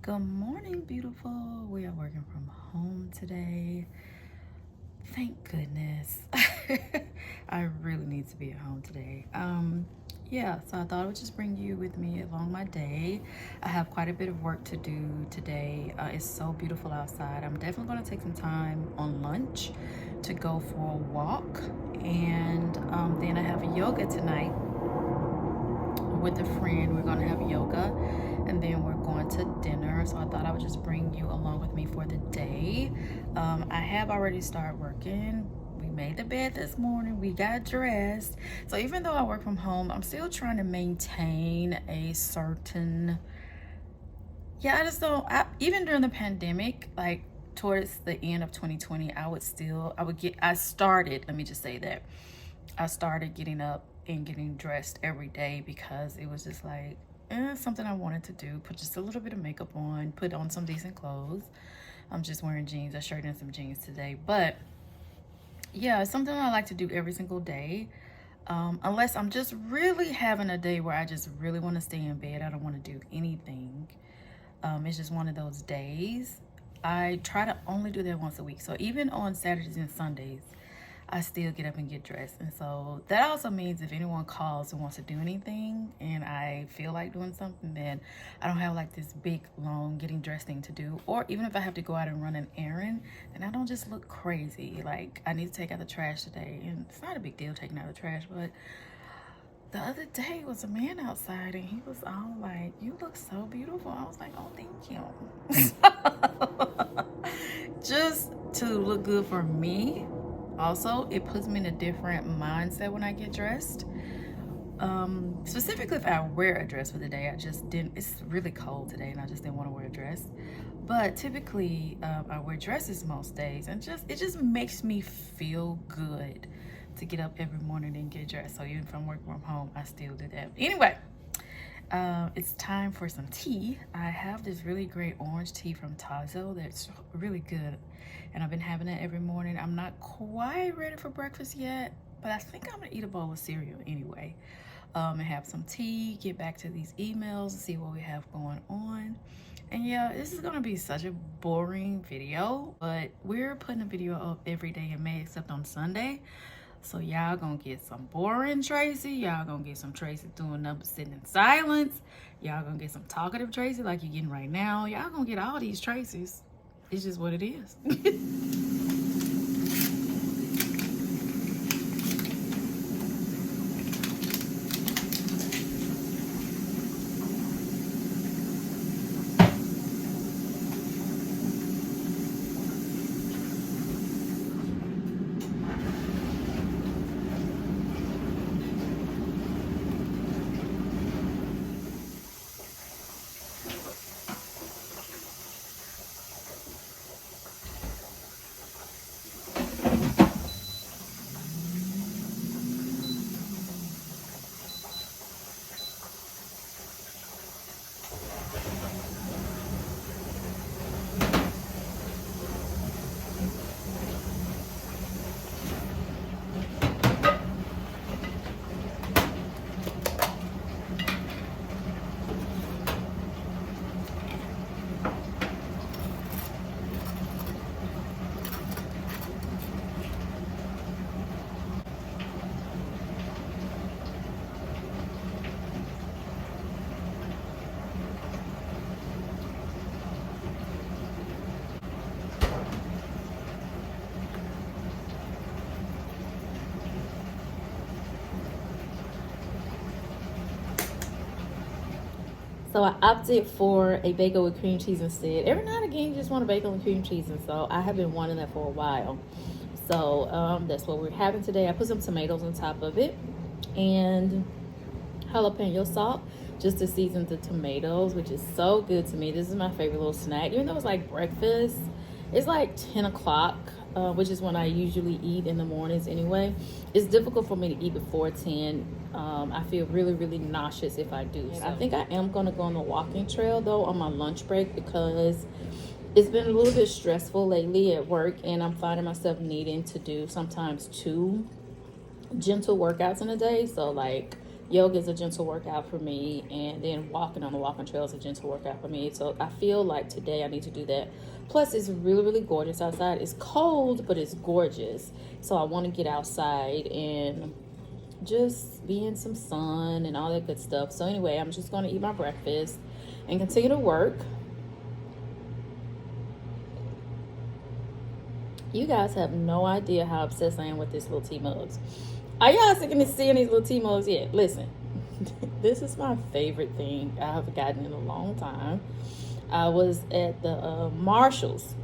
Good morning, beautiful. We are working from home today. Thank goodness. I really need to be at home today. Yeah, so I thought I would just bring you with me along my day. I have quite a bit of work to do today. It's so beautiful outside. I'm definitely going to take some time on lunch to go for a walk. And then I have yoga tonight with a friend. We're going to have yoga and then we're going to dinner. So I thought I would just bring you along with me for the day. I have already started working. We made the bed this morning. We got dressed. So even though I work from home, I'm still trying to maintain a certain, I just don't, even during the pandemic, like towards the end of 2020, I started, let me just say that. I started getting up and getting dressed every day because it was just like something I wanted to do. Put just a little bit of makeup on, put on some decent clothes. I'm just wearing jeans, a shirt and some jeans today. But yeah, it's something I like to do every single day. Unless I'm just really having a day where I just really want to stay in bed. I don't want to do anything. It's just one of those days. I try to only do that once a week. So even on Saturdays and Sundays, I still get up and get dressed. And so that also means if anyone calls and wants to do anything and I feel like doing something, then I don't have like this big, long getting dressed thing to do. Or even if I have to go out and run an errand, then I don't just look crazy. Like I need to take out the trash today. And it's not a big deal taking out the trash, but the other day was a man outside and he was all like, "You look so beautiful." I was like, "Oh, thank you." Just to look good for me. Also, it puts me in a different mindset when I get dressed. Specifically if I wear a dress for the day, it's really cold today and I just didn't want to wear a dress. But typically I wear dresses most days and it just makes me feel good to get up every morning and get dressed. So even if I'm working from home, I still do that. Anyway, it's time for some tea. I have this really great orange tea from xoxo that's really good. And I've been having it every morning. I'm not quite ready for breakfast yet, but I think I'm gonna eat a bowl of cereal anyway. And have some tea, get back to these emails and see what we have going on. And yeah, this is gonna be such a boring video, but we're putting a video up every day in May except on Sunday. So y'all gonna get some boring Tracy. Y'all gonna get some Tracy doing nothing but sitting in silence. Y'all gonna get some talkative Tracy like you're getting right now. Y'all gonna get all these Tracys. It's just what it is. So I opted for a bagel with cream cheese instead. Every now and again, you just want a bagel with cream cheese, and so I have been wanting that for a while. So that's what we're having today. I put some tomatoes on top of it and jalapeno salt just to season the tomatoes, which is so good to me. This is my favorite little snack. Even though it's like breakfast, it's like 10 o'clock, which is when I usually eat in the mornings anyway. It's difficult for me to eat before 10. I feel really, really nauseous if I do. So. I think I am going to go on the walking trail, though, on my lunch break because it's been a little bit stressful lately at work, and I'm finding myself needing to do sometimes 2 gentle workouts in a day. So, like yoga is a gentle workout for me, and then walking on the walking trail is a gentle workout for me. So I feel like today I need to do that. Plus, it's really, really gorgeous outside. It's cold, but it's gorgeous. So I want to get outside and just be in some sun and all that good stuff. So anyway, I'm just going to eat my breakfast and continue to work. You guys have no idea how obsessed I am with these little tea mugs. Are y'all sick of seeing these little tea mugs yet? Listen, this is my favorite thing I have gotten in a long time. I was at the Marshalls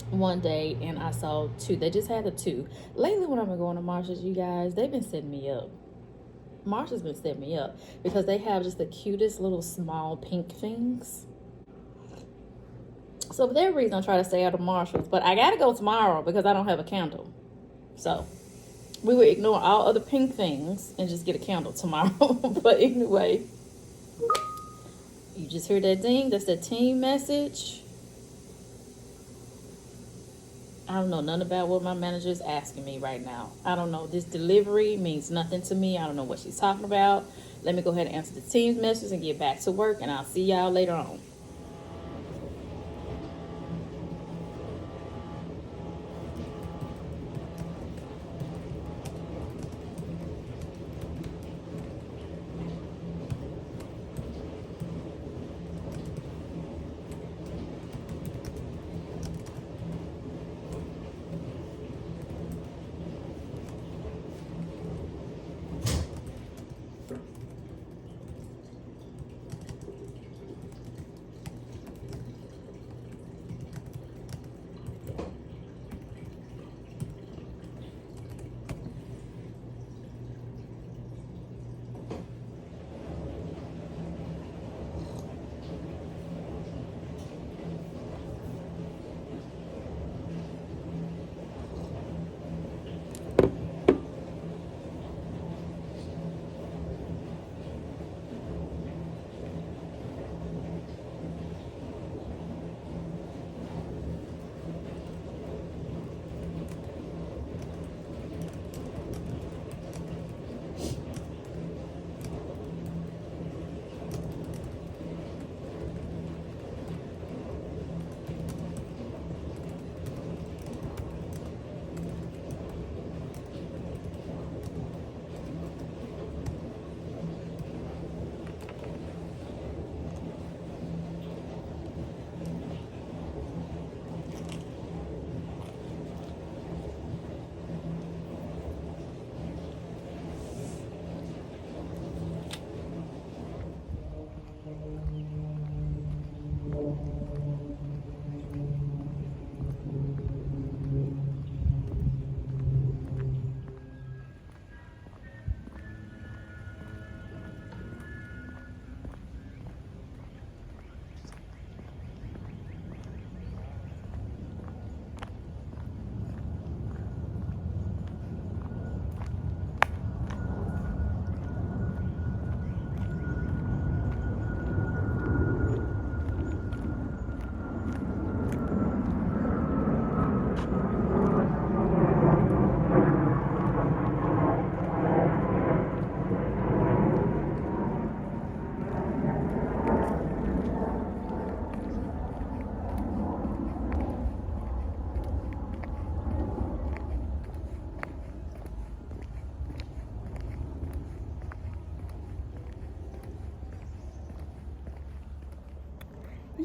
one day and I saw two. They just had the two. Lately, when I've been going to Marshalls, you guys, they've been setting me up. Marshalls been setting me up because they have just the cutest little small pink things. So for that reason, I try to stay out of Marshalls. But I gotta go tomorrow because I don't have a candle. So we will ignore all other pink things and just get a candle tomorrow. But anyway, you just hear that ding. That's the team message. I don't know nothing about what my manager is asking me right now. I don't know. This delivery means nothing to me. I don't know what she's talking about. Let me go ahead and answer the team's message and get back to work, and I'll see y'all later on.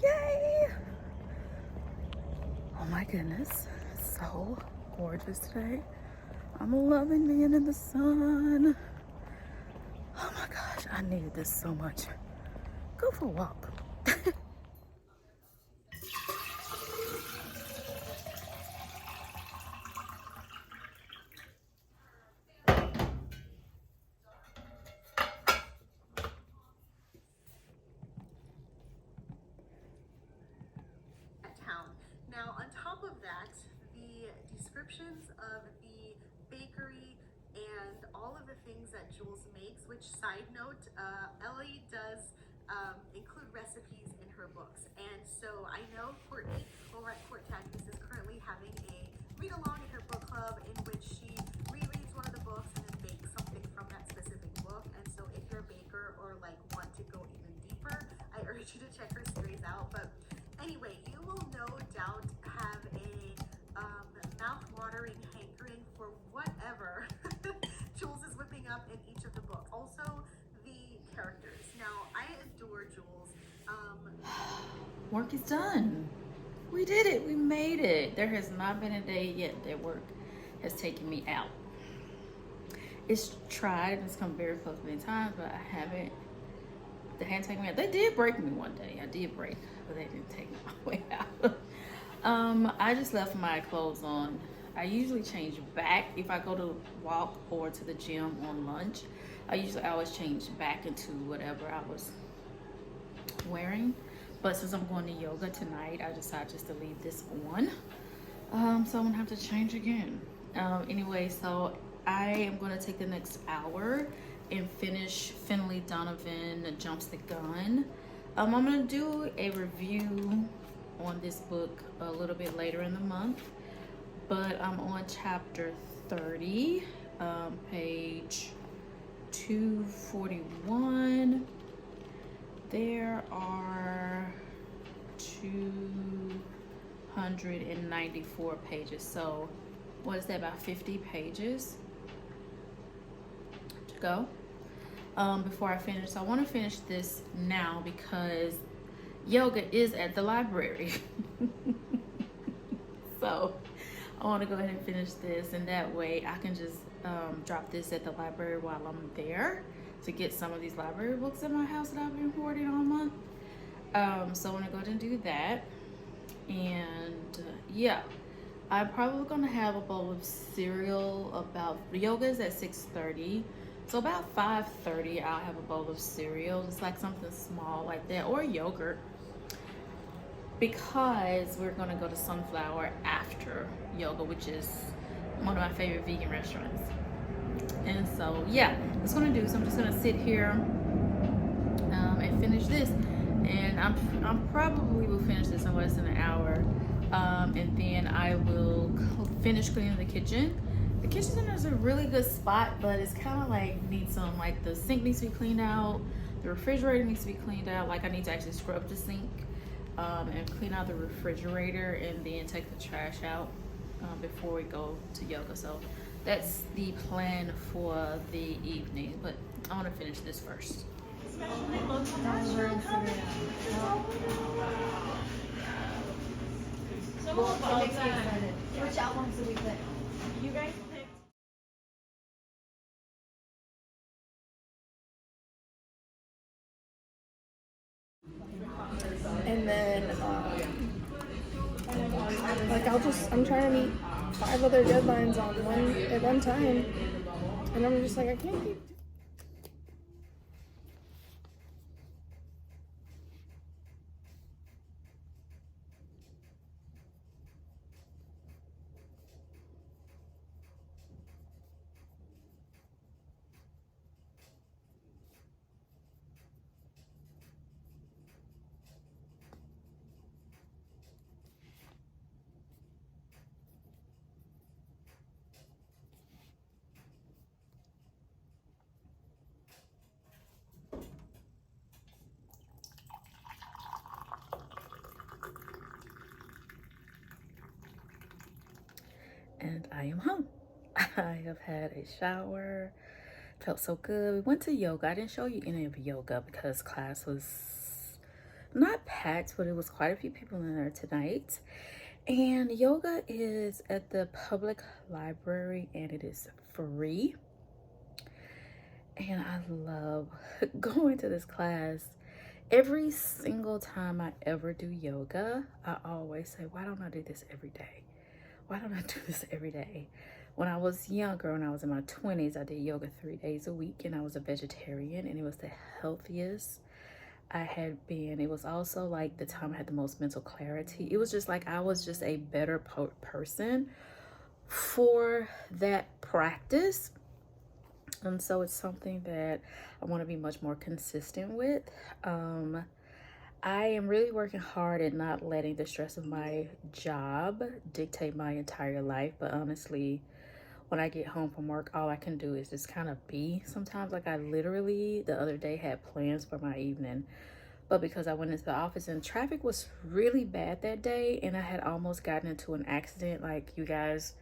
Yay! Oh my goodness, it's so gorgeous today. I'm loving being in the sun. Oh my gosh, I needed this so much. Go for a walk. Now, on top of that, the descriptions of the bakery and all of the things that Jules makes, which, side note, Ellie does include recipes in her books. And so I know Courtney over at Court Cactus is currently having a read along in her book club in which she rereads one of the books and then bakes something from that specific book. encourage you to check her stories out. But anyway, you will no doubt have a mouth-watering hankering for whatever Jules is whipping up in each of the books. Also, the characters. Now, I adore Jules. Work is done. We did it. We made it. There has not been a day yet that work has taken me out. It's tried and it's come very close many times, but I haven't. They hadn't taken me out. They did break me one day. I did break, but they didn't take me all the way out. I just left my clothes on. I usually change back if I go to walk or to the gym on lunch. I always change back into whatever I was wearing. But since I'm going to yoga tonight, I decided just to leave this on. So I'm gonna have to change again. Anyway, so I am gonna take the next hour and finish Finley Donovan Jumps the Gun. I'm gonna do a review on this book a little bit later in the month, but I'm on chapter 30, page 241. There are 294 pages. So what is that, about 50 pages to go before I finish. So I want to finish this now because yoga is at the library. So I want to go ahead and finish this, and that way I can just drop this at the library while I'm there to get some of these library books in my house that I've been hoarding all month. So I want to go ahead and do that. And yeah, I'm probably gonna have a bowl of cereal. About yoga is at 6:30, so about 5:30 I'll have a bowl of cereal, just like something small like that, or yogurt, because we're gonna go to Sunflower after yoga, which is one of my favorite vegan restaurants. And so yeah, that's what I'm gonna do. So I'm just gonna sit here and finish this, and I'm probably will finish this in less than an hour, and then I will finish cleaning the kitchen. The kitchen is a really good spot, but it's kind of like needs some, like the sink needs to be cleaned out, the refrigerator needs to be cleaned out. Like I need to actually scrub the sink and clean out the refrigerator, and then take the trash out before we go to yoga. So that's the plan for the evening, but I want to finish this first. Which albums did we pick? You guys picked. And then, like I'm trying to meet 5 other deadlines at one time, and I'm just like, I can't keep. And I am home. I have had a shower, felt so good. We went to yoga. I didn't show you any of yoga because class was not packed, but it was quite a few people in there tonight. And yoga is at the public library, and it is free. And I love going to this class. Every single time I ever do yoga, I always say, why don't I do this every day? Why don't I do this every day? When I was younger, when I was in my 20s, I did yoga 3 days a week, and I was a vegetarian, and it was the healthiest I had been. It was also like the time I had the most mental clarity. It was just like I was just a better person for that practice. And so it's something that I want to be much more consistent with. I am really working hard at not letting the stress of my job dictate my entire life. But honestly, when I get home from work, all I can do is just kind of be sometimes. Like I literally the other day had plans for my evening, But because I went into the office and traffic was really bad that day, and I had almost gotten into an accident, like, you guys,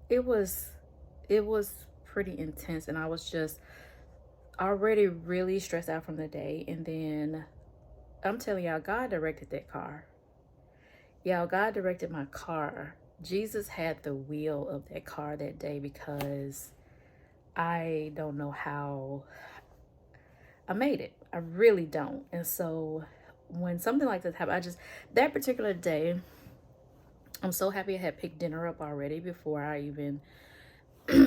it was pretty intense, and I was just already really stressed out from the day. And then I'm telling y'all, God directed that car. Y'all, God directed my car. Jesus had the wheel of that car that day, because I don't know how I made it. I really don't. And so when something like this happened, that particular day, I'm so happy I had picked dinner up already before I even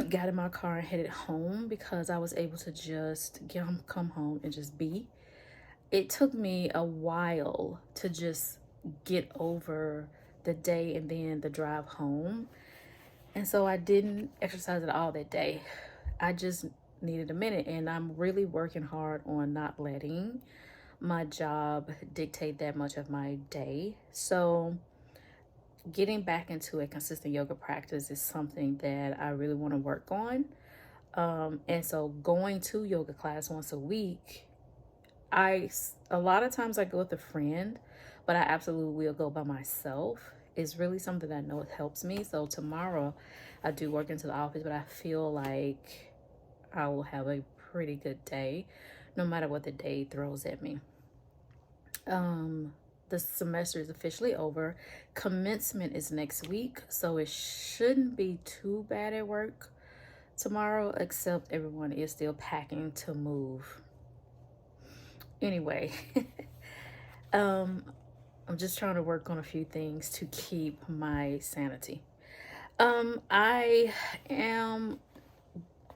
got in my car and headed home, because I was able to just come home and just be. It took me a while to just get over the day and then the drive home. And so I didn't exercise at all that day. I just needed a minute, and I'm really working hard on not letting my job dictate that much of my day. So getting back into a consistent yoga practice is something that I really want to work on. And so going to yoga class once a week, a lot of times I go with a friend, but I absolutely will go by myself. It's really something that I know it helps me. So tomorrow I do work into the office, but I feel like I will have a pretty good day, no matter what the day throws at me. The semester is officially over. Commencement is next week, so it shouldn't be too bad at work tomorrow, except everyone is still packing to move. Anyway, I'm just trying to work on a few things to keep my sanity. I am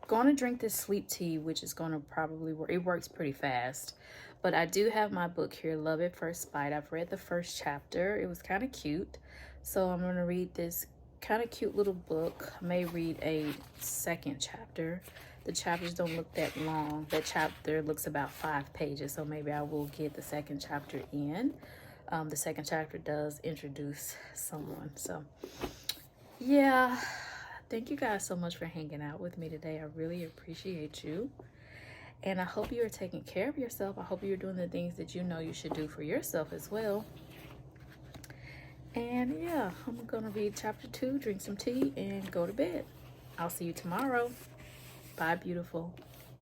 gonna drink this sleep tea, which is gonna probably work. It works pretty fast. But I do have my book here, Love at First Bite. I've read the first chapter. It was kind of cute. So I'm gonna read this kind of cute little book. I may read a second chapter. The chapters don't look that long. That chapter looks about 5 pages, so maybe I will get the second chapter in. The second chapter does introduce someone. So yeah, thank you guys so much for hanging out with me today. I really appreciate you. And I hope you are taking care of yourself. I hope you're doing the things that you know you should do for yourself as well. And yeah, I'm gonna read chapter 2, drink some tea, and go to bed. I'll see you tomorrow. Bye, beautiful.